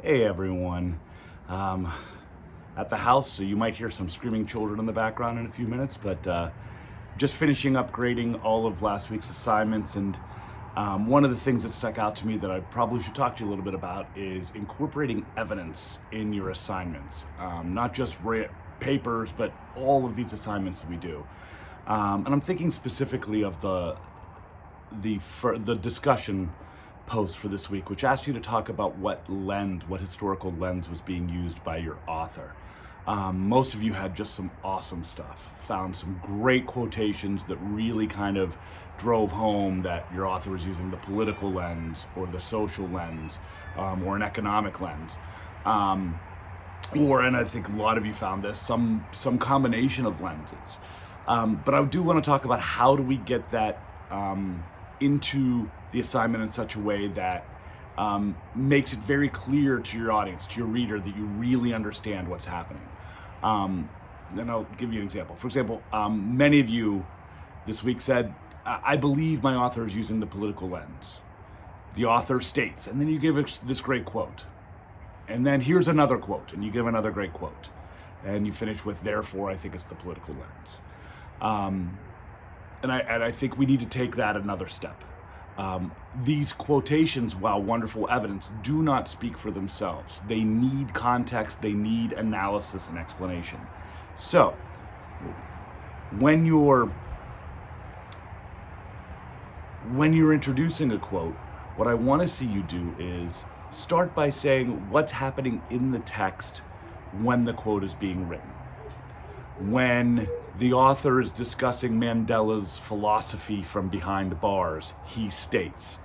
Hey everyone. At the house, so you might hear some screaming children in the background in a few minutes, but just finishing up grading all of last week's assignments, and one of the things that stuck out to me that I probably should talk to you a little bit about is incorporating evidence in your assignments. Not just papers, but all of these assignments that we do. And I'm thinking specifically of the discussion post for this week, which asked you to talk about what historical lens was being used by your author. Most of you had just some awesome stuff, found some great quotations that really kind of drove home that your author was using the political lens or the social lens or an economic lens. And I think a lot of you found this, some combination of lenses. But I do want to talk about how do we get that into the assignment in such a way that makes it very clear to your audience, to your reader, that you really understand what's happening. And I'll give you an example. For example, many of you this week said, I believe my author is using the political lens. The author states, and then you give this great quote. And then here's another quote, and you give another great quote. And you finish with, therefore, I think it's the political lens. And I think we need to take that another step. These quotations, while wonderful evidence, do not speak for themselves. They need context, they need analysis and explanation. So, when you're introducing a quote, what I want to see you do is start by saying what's happening in the text when the quote is being written. When the author is discussing Mandela's philosophy from behind bars, he states.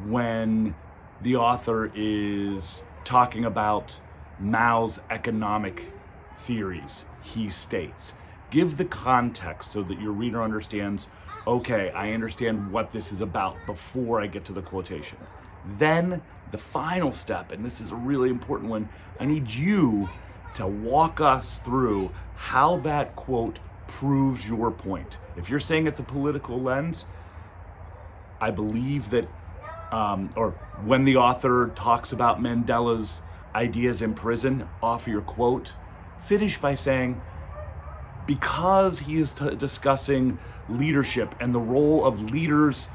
When the author is talking about Mao's economic theories, he states. Give the context so that your reader understands, okay, I understand what this is about before I get to the quotation. Then the final step, and this is a really important one, I need you to walk us through how that quote proves your point. If you're saying it's a political lens, I believe that, or when the author talks about Mandela's ideas in prison, offer your quote, finish by saying, because he is discussing leadership and the role of leaders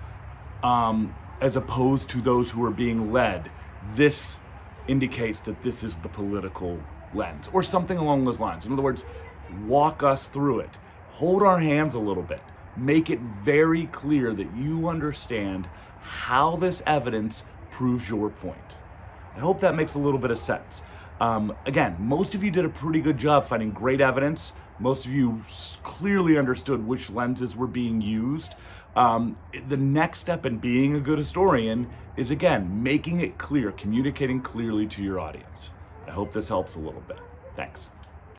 as opposed to those who are being led, this indicates that this is the political lens, or something along those lines. In other words, walk us through it. Hold our hands a little bit. Make it very clear that you understand how this evidence proves your point. I hope that makes a little bit of sense. Again, most of you did a pretty good job finding great evidence. Most of you clearly understood which lenses were being used. The next step in being a good historian is, again, making it clear, communicating clearly to your audience. I hope this helps a little bit. Thanks.